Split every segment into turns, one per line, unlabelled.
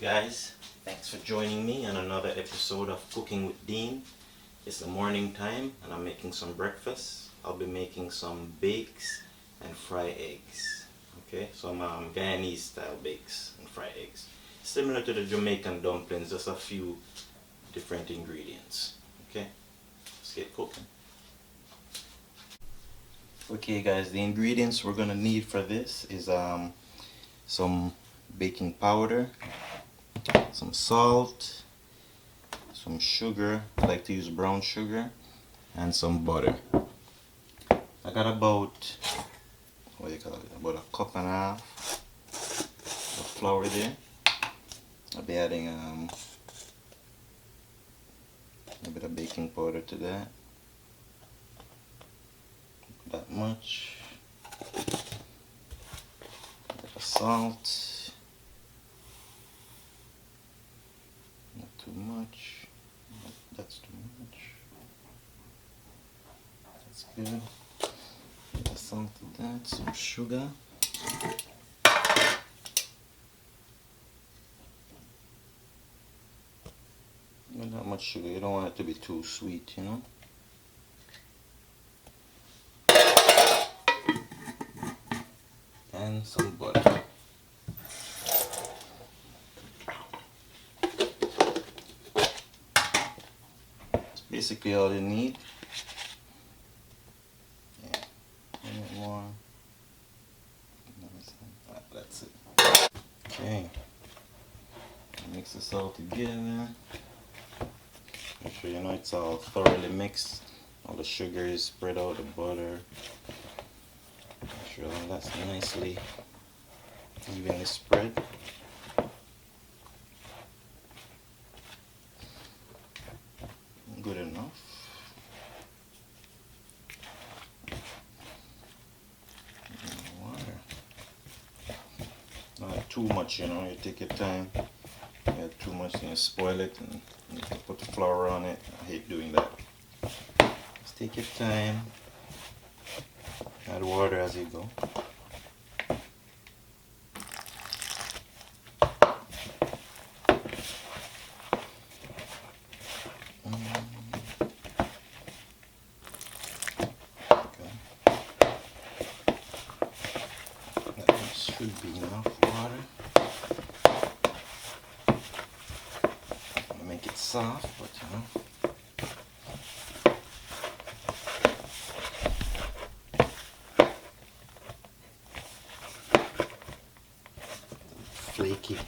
guys? Thanks for joining me on another episode of Cooking with Dean. It's the morning time and I'm making some breakfast. I'll be making some bakes and fried eggs. Okay, some Guyanese style bakes and fried eggs. Similar to the Jamaican dumplings, just a few different ingredients. Okay, let's get cooking. Okay guys, the ingredients we're gonna need for this is some baking powder, some salt, some sugar. I like to use brown sugar, and some butter. I got about about a cup and a half of flour there. I'll be adding a bit of baking powder to that. That much. A bit of salt. Not too much. That's too much. That's good. Add salt to that. Some sugar. Not much sugar. You don't want it to be too sweet, you know. And some butter. That's basically all you need. Yeah, a bit more. That's it. Okay, mix this all together. Make sure you know it's all thoroughly mixed. All the sugar is spread out, the butter. Make sure all that's nicely evenly spread. Good enough. Water. Not too much, you know. You take your time. You add too much and you spoil it, and you have to put the flour on it. I hate doing that. Just take your time. Add water as you go. Should be enough water. Make it soft, but you know. Flaky.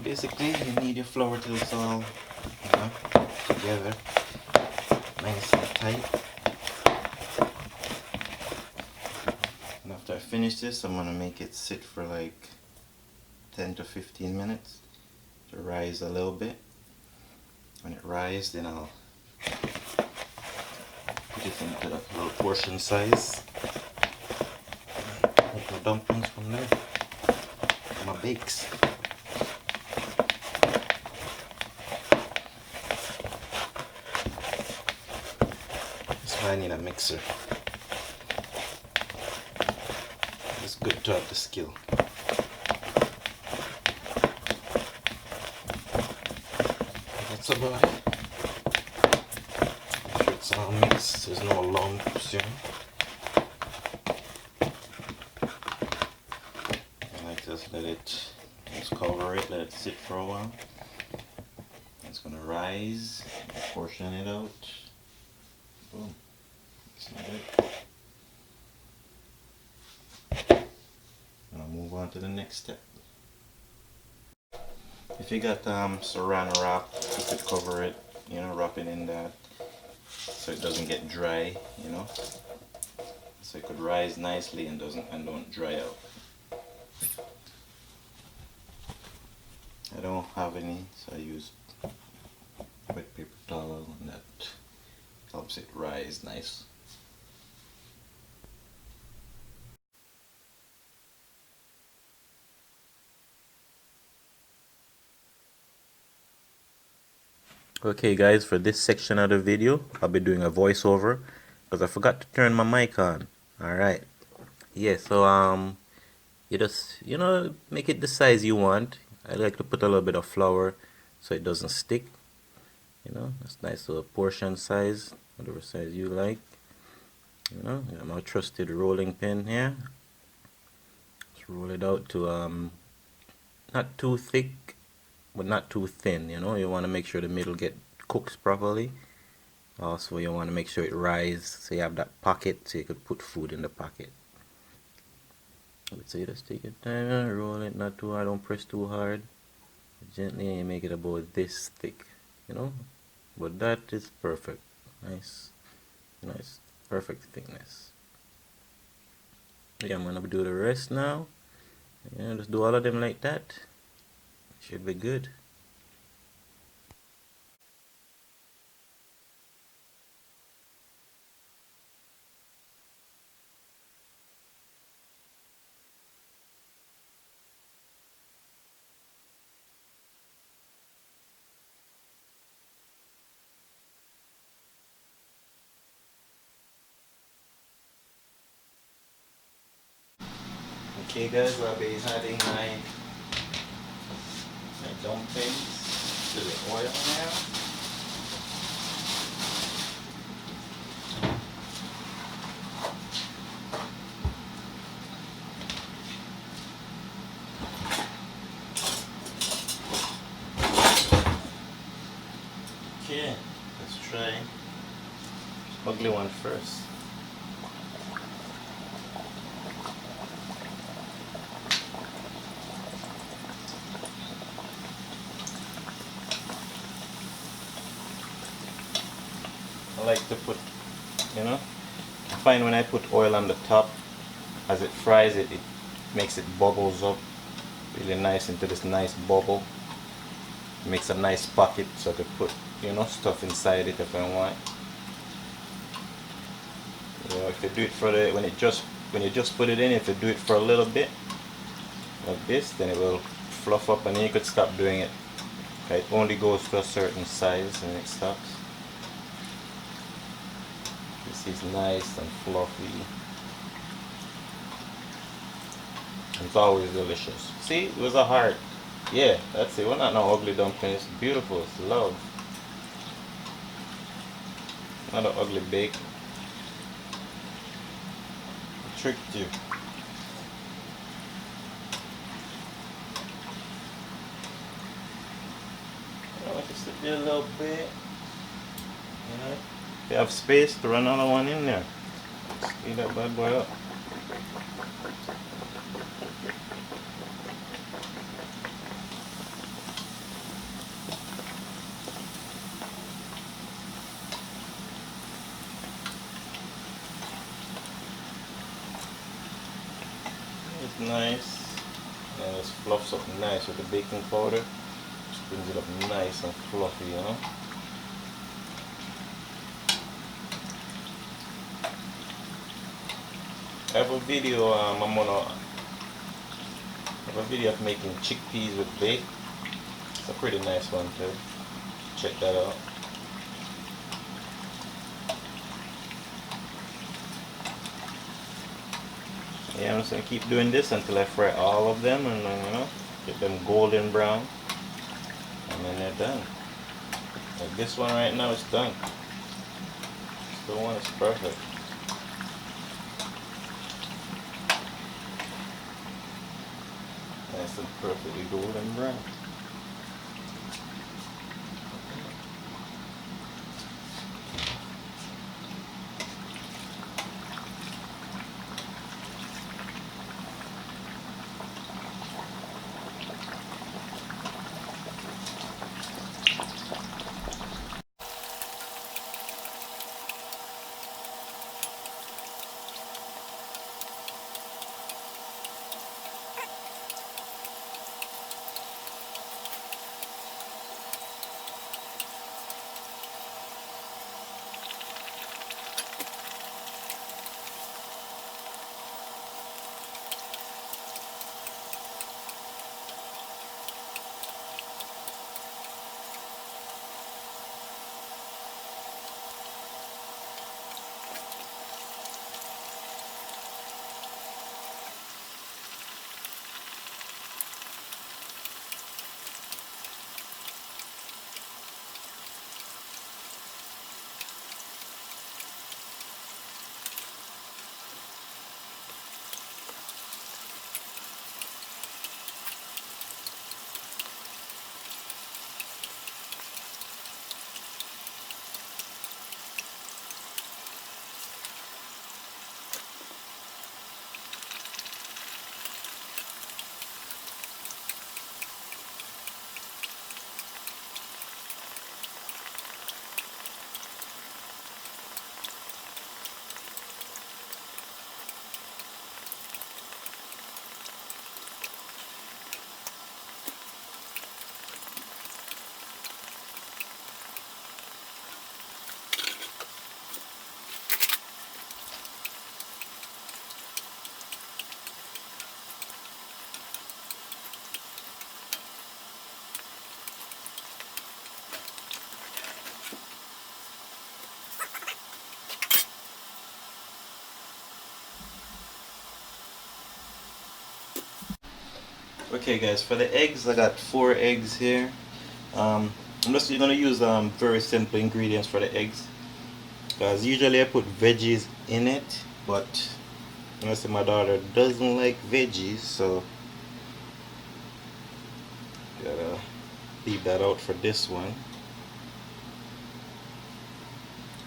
Basically, you need your flour till it's all, you know, together, nice and tight. And after I finish this, I'm gonna make it sit for like 10 to 15 minutes to rise a little bit. When it rises, then I'll put it into a little portion size. Make my dumplings from there. My bakes. I need a mixer. It's good to have the skill. That's about it. Make sure it's all mixed. There's no lumps, you know. I like to just let it, just cover it, let it sit for a while. It's gonna rise. Portion it out. Boom. And I'll move on to the next step. If you got saran wrap, you could cover it, you know, wrap it in that so it doesn't get dry, you know, so it could rise nicely and don't dry out. I don't have any, so I use wet paper towel, and that helps it rise nice. Okay guys, for this section of the video, I'll be doing a voiceover because I forgot to turn my mic on. Alright. Yeah, so you just, make it the size you want. I like to put a little bit of flour so it doesn't stick. That's nice little portion size, whatever size you like. Got my trusted rolling pin here. Just roll it out to not too thick, but not too thin. You want to make sure the middle get cooked properly. Also, you want to make sure it rises so you have that pocket so you could put food in the pocket. So you just take your time, roll it not too hard, don't press too hard. Gently, and you make it about this thick, But that is perfect. Nice, nice, perfect thickness. Yeah, I'm gonna do the rest now. Just do all of them like that. Should be good. Okay guys, I'll be adding my dumplings to the oil now. Okay, let's try ugly one first. I like to put, I find when I put oil on the top, as it fries it, it makes it bubbles up really nice into this nice bubble. It makes a nice pocket so I could put, stuff inside it if I want. If you do it for the, when you just put it in, if you do it for a little bit, like this, then it will fluff up and then you could stop doing it. Okay, it only goes to a certain size and it stops. This is nice and fluffy. It's always delicious. See, it was a heart. Yeah, that's it. We're not no ugly dumpling. It's beautiful. It's love. Not an ugly bake. I tricked you. I want just to do a little bit. If you have space, throw another one in there. Speed that bad boy up. It's nice. And it fluffs up nice with the baking powder. Just brings it up nice and fluffy, I have a video, of making chickpeas with bake. It's a pretty nice one too. Check that out. Yeah, I'm just gonna keep doing this until I fry all of them and then, get them golden brown. And then they're done. Like this one right now is done. This one is perfect. Nice and perfectly golden brown. Okay guys, for the eggs, I got 4 eggs here. I'm just gonna use very simple ingredients for the eggs, because usually I put veggies in it, but honestly my daughter doesn't like veggies, so gotta leave that out for this one.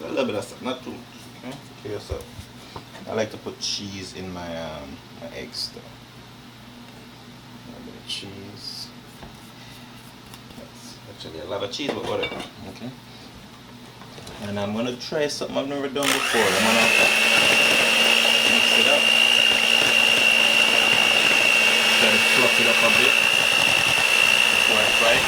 A little bit of stuff, not too much. Okay, okay, so I like to put cheese in my my eggs though. A little bit of cheese. That's actually a lot of cheese, but whatever. Okay. And I'm gonna try something I've never done before. I'm gonna mix it up. Try to fluff it up a bit before I fry it.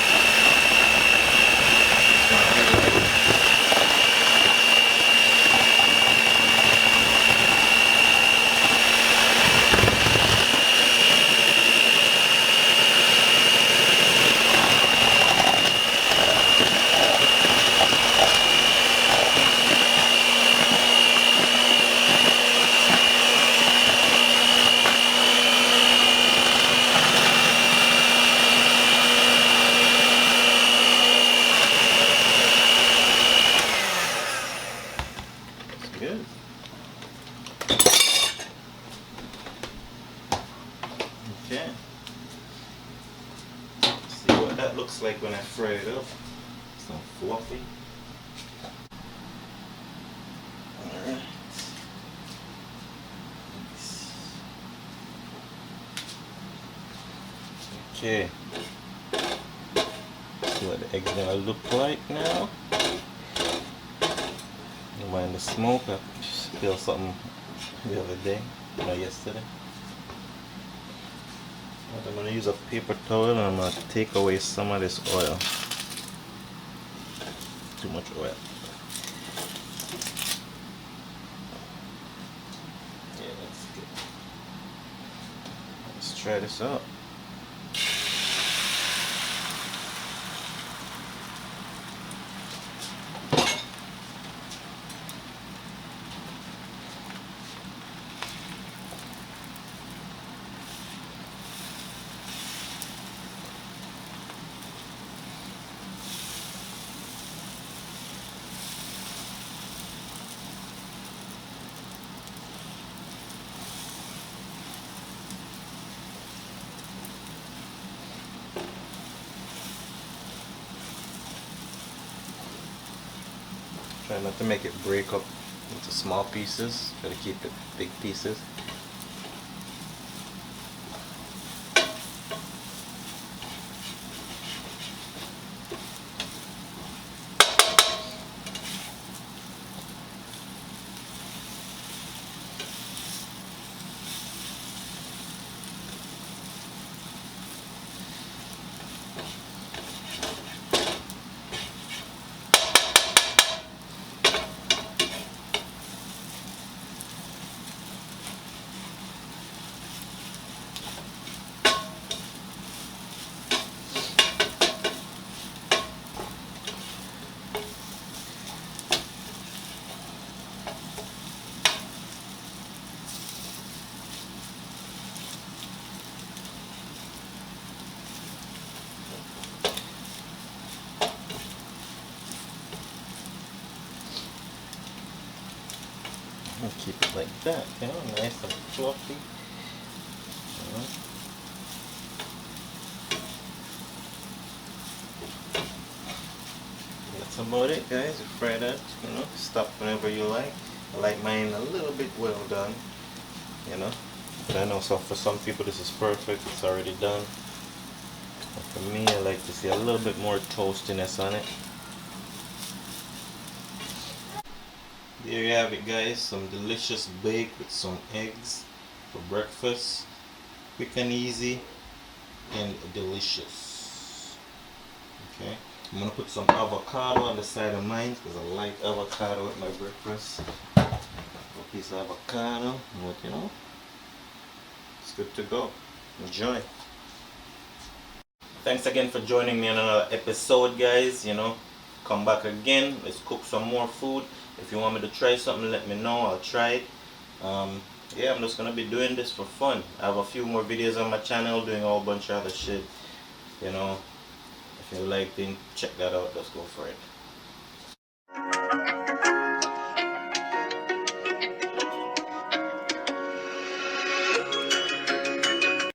Good. Okay. See what that looks like when I fry it up. It's not fluffy. Alright. Okay. See what the eggs gonna look like now. Don't mind the smoke. I spilled something the other day, not yesterday. I'm gonna use a paper towel and I'm gonna take away some of this oil. Too much oil. Yeah, that's good. Let's try this out. Try not to make it break up into small pieces. Try to keep it big pieces. And keep it like that, you know, nice and fluffy. That's about it, guys. You fry that, you know, stop whenever you like. I like mine a little bit well done, you know. But I know for some people this is perfect, it's already done. But for me, I like to see a little bit more toastiness on it. There you have it, guys, some delicious bake with some eggs for breakfast. Quick and easy and delicious. Okay, I'm gonna put some avocado on the side of mine because I like avocado with my breakfast. A piece of avocado, you know, it's good to go. Enjoy. Thanks again for joining me on another episode, guys. You know, come back again. Let's cook some more food. If you want me to try something, let me know. I'll try it. yeah, I'm just gonna be doing this for fun. I have a few more videos on my channel doing a whole bunch of other shit. You know, if you like, then check that out. Let's go for it.